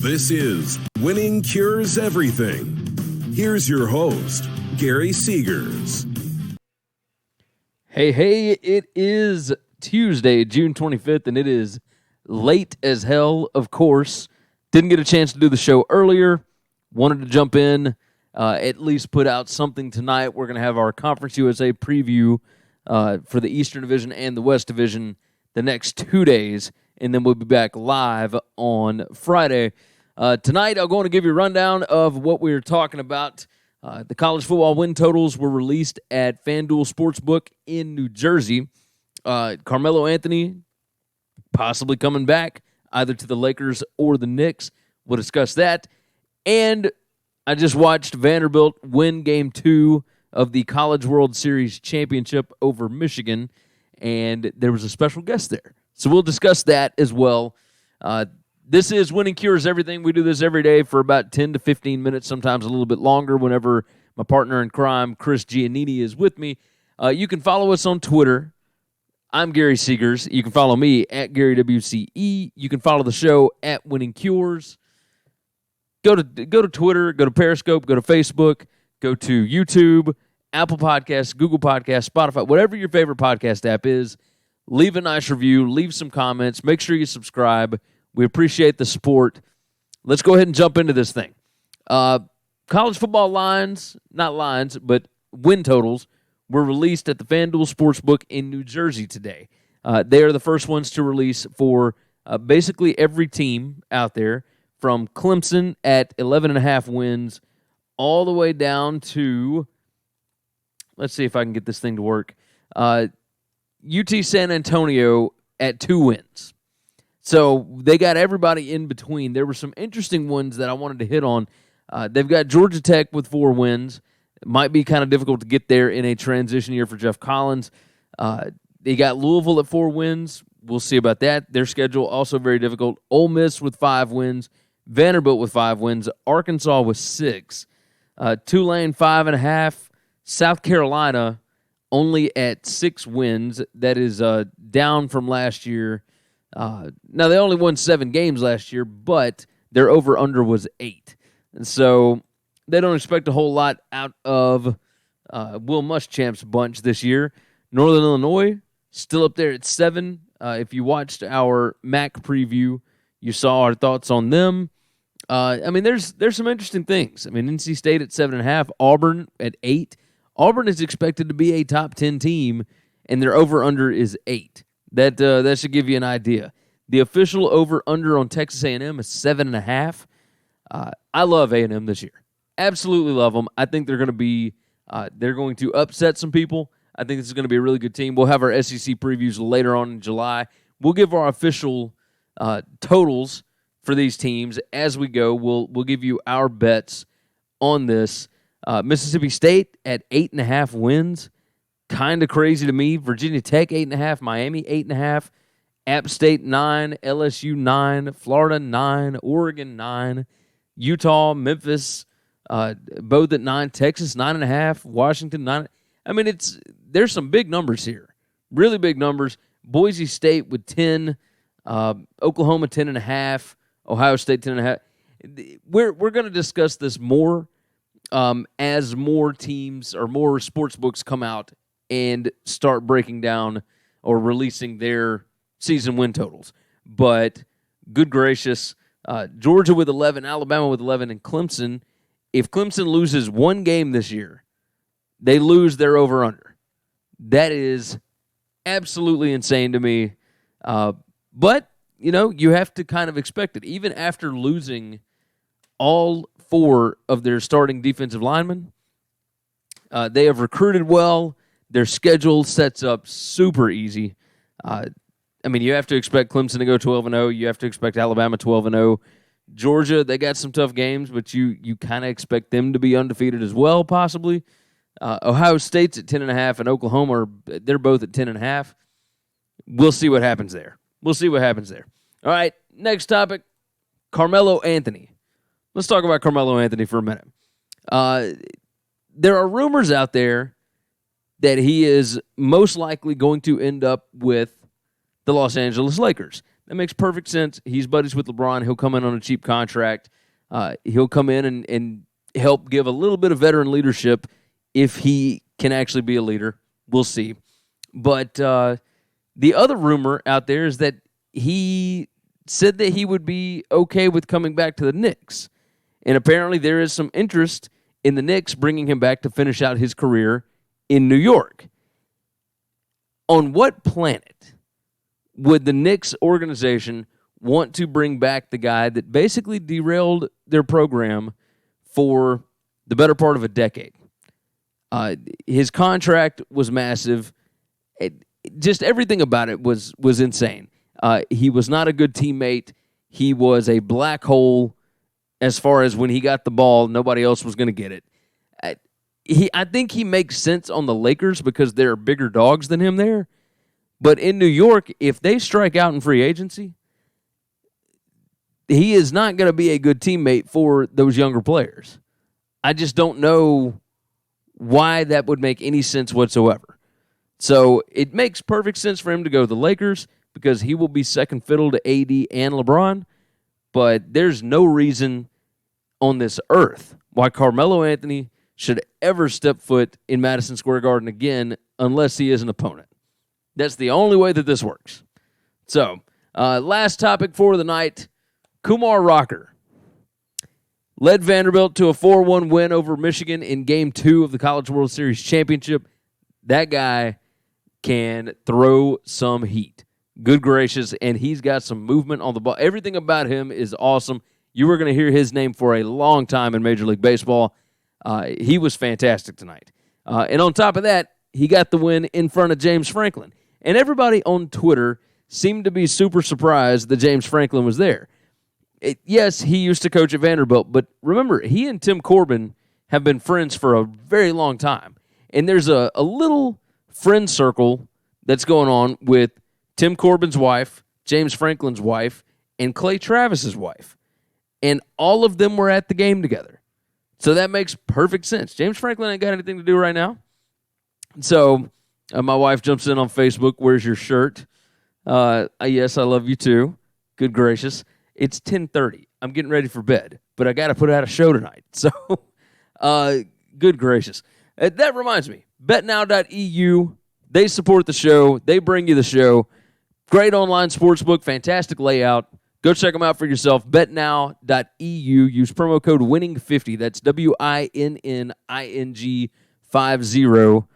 This is Winning Cures Everything. Here's your host, Gary Seegers. Hey, it is Tuesday, June 25th, and it is late as hell, of course. Didn't get a chance to do the show earlier. Wanted to jump in, at least put out something tonight. We're going to have our Conference USA preview for the Eastern Division and the West Division the next 2 days, and then we'll be back live on Friday. Tonight, I'm going to give you a rundown of what we were talking about. The college football win totals were released at FanDuel Sportsbook in New Jersey. Carmelo Anthony possibly coming back either to the Lakers or the Knicks. We'll discuss that. And I just watched Vanderbilt win Game 2 of the College World Series Championship over Michigan, and there was a special guest there. So we'll discuss that as well. This is Winning Cures Everything. We do this every day for about 10 to 15 minutes, sometimes a little bit longer whenever my partner in crime, Chris Giannini, is with me. You can follow us on Twitter. I'm Gary Seegers. You can follow me at Gary WCE. You can follow the show at Winning Cures. Go to Twitter, go to Periscope, go to Facebook, go to YouTube, Apple Podcasts, Google Podcasts, Spotify, whatever your favorite podcast app is. Leave a nice review. Leave some comments. Make sure you subscribe. We appreciate the support. Let's go ahead and jump into this thing. College football but win totals were released at the FanDuel Sportsbook in New Jersey today. They are the first ones to release for basically every team out there, from Clemson at 11.5 wins all the way down to, let's see if I can get this thing to work, UT San Antonio at 2 wins. So they got everybody in between. There were some interesting ones that I wanted to hit on. They've got Georgia Tech with 4 wins. It might be kind of difficult to get there in a transition year for Jeff Collins. They got Louisville at 4 wins. We'll see about that. Their schedule also very difficult. Ole Miss with 5 wins. Vanderbilt with 5 wins. Arkansas with 6. Tulane 5.5. South Carolina only at 6 wins. That is down from last year. Now, they only won 7 games last year, but their over-under was 8. And so they don't expect a whole lot out of Will Muschamp's bunch this year. Northern Illinois still up there at 7. If you watched our MAC preview, you saw our thoughts on them. There's some interesting things. NC State at 7.5, Auburn at 8. Auburn is expected to be a top 10 team, and their over-under is 8. That should give you an idea. The official over-under on Texas A&M is 7.5. I love A&M this year. Absolutely love them. I think they're going to upset some people. I think this is going to be a really good team. We'll have our SEC previews later on in July. We'll give our official totals for these teams as we go. We'll give you our bets on this. Mississippi State at 8.5 wins. Kind of crazy to me. Virginia Tech 8.5, Miami 8.5, App State 9, LSU 9, Florida 9, Oregon 9, Utah, Memphis both at 9, Texas 9.5, Washington 9. There's some big numbers here, really big numbers. Boise State with 10, Oklahoma 10.5, Ohio State 10.5. We're going to discuss this more as more teams or more sports books come out and start breaking down or releasing their season win totals. But good gracious, Georgia with 11, Alabama with 11, and Clemson. If Clemson loses one game this year, they lose their over-under. That is absolutely insane to me. But, you have to kind of expect it. Even after losing all 4 of their starting defensive linemen, they have recruited well. Their schedule sets up super easy. You have to expect Clemson to go 12-0. You have to expect Alabama 12-0. Georgia, they got some tough games, but you kind of expect them to be undefeated as well, possibly. Ohio State's at 10.5, and Oklahoma, they're both at 10.5. We'll see what happens there. All right, next topic, Carmelo Anthony. Let's talk about Carmelo Anthony for a minute. There are rumors out there that he is most likely going to end up with the Los Angeles Lakers. That makes perfect sense. He's buddies with LeBron. He'll come in on a cheap contract. He'll come in and help give a little bit of veteran leadership if he can actually be a leader. We'll see. But the other rumor out there is that he said that he would be okay with coming back to the Knicks. And apparently there is some interest in the Knicks bringing him back to finish out his career in New York. On what planet would the Knicks organization want to bring back the guy that basically derailed their program for the better part of a decade? His contract was massive. Just everything about it was insane. He was not a good teammate. He was a black hole as far as when he got the ball, nobody else was going to get it. I think he makes sense on the Lakers because there are bigger dogs than him there. But in New York, if they strike out in free agency, he is not going to be a good teammate for those younger players. I just don't know why that would make any sense whatsoever. So it makes perfect sense for him to go to the Lakers because he will be second fiddle to AD and LeBron. But there's no reason on this earth why Carmelo Anthony should ever step foot in Madison Square Garden again unless he is an opponent. That's the only way that this works. So, last topic for the night, Kumar Rocker led Vanderbilt to a 4-1 win over Michigan in Game 2 of the College World Series Championship. That guy can throw some heat. Good gracious, and he's got some movement on the ball. Everything about him is awesome. You were going to hear his name for a long time in Major League Baseball. He was fantastic tonight. And on top of that, he got the win in front of James Franklin. And everybody on Twitter seemed to be super surprised that James Franklin was there. Yes, he used to coach at Vanderbilt, but remember, he and Tim Corbin have been friends for a very long time. And there's a little friend circle that's going on with Tim Corbin's wife, James Franklin's wife, and Clay Travis's wife. And all of them were at the game together. So that makes perfect sense. James Franklin ain't got anything to do right now. So my wife jumps in on Facebook, "Where's your shirt?" Yes, I love you too. Good gracious. It's 10:30. I'm getting ready for bed, but I got to put out a show tonight. So good gracious. That reminds me, betnow.eu, they support the show. They bring you the show. Great online sportsbook, fantastic layout. Go check them out for yourself. betnow.eu. Use promo code WINNING50. That's WINNING50.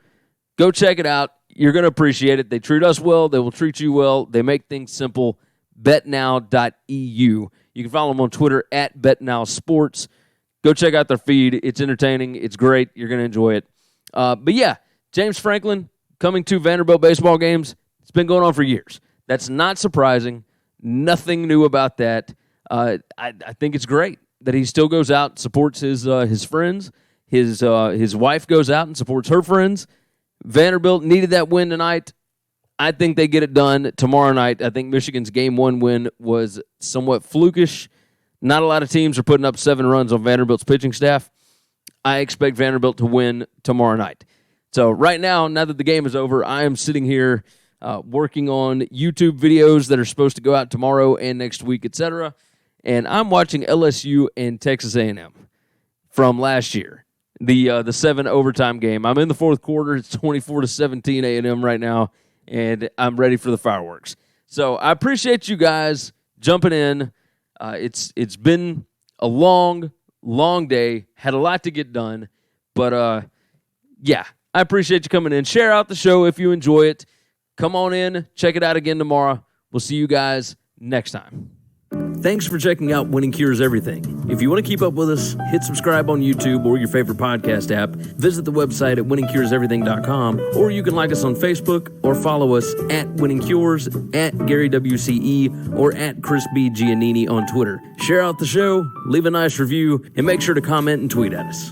Go check it out. You're going to appreciate it. They treat us well. They will treat you well. They make things simple. betnow.eu. You can follow them on Twitter at betnowsports. Go check out their feed. It's entertaining. It's great. You're going to enjoy it. But yeah, James Franklin coming to Vanderbilt baseball games. It's been going on for years. That's not surprising. Nothing new about that. I think it's great that he still goes out and supports his friends. His wife goes out and supports her friends. Vanderbilt needed that win tonight. I think they get it done tomorrow night. I think Michigan's Game 1 win was somewhat flukish. Not a lot of teams are putting up 7 runs on Vanderbilt's pitching staff. I expect Vanderbilt to win tomorrow night. So right now that the game is over, I am sitting here working on YouTube videos that are supposed to go out tomorrow and next week, etc. And I'm watching LSU and Texas A&M from last year, the 7 overtime game. I'm in the fourth quarter. It's 24-17 A&M right now, and I'm ready for the fireworks. So I appreciate you guys jumping in. It's been a long day. Had a lot to get done, but yeah, I appreciate you coming in. Share out the show if you enjoy it. Come on in, check it out again tomorrow. We'll see you guys next time. Thanks for checking out Winning Cures Everything. If you want to keep up with us, hit subscribe on YouTube or your favorite podcast app. Visit the website at winningcureseverything.com, or you can like us on Facebook or follow us at Winning Cures, at Gary WCE, or at Chris B. Giannini on Twitter. Share out the show, leave a nice review, and make sure to comment and tweet at us.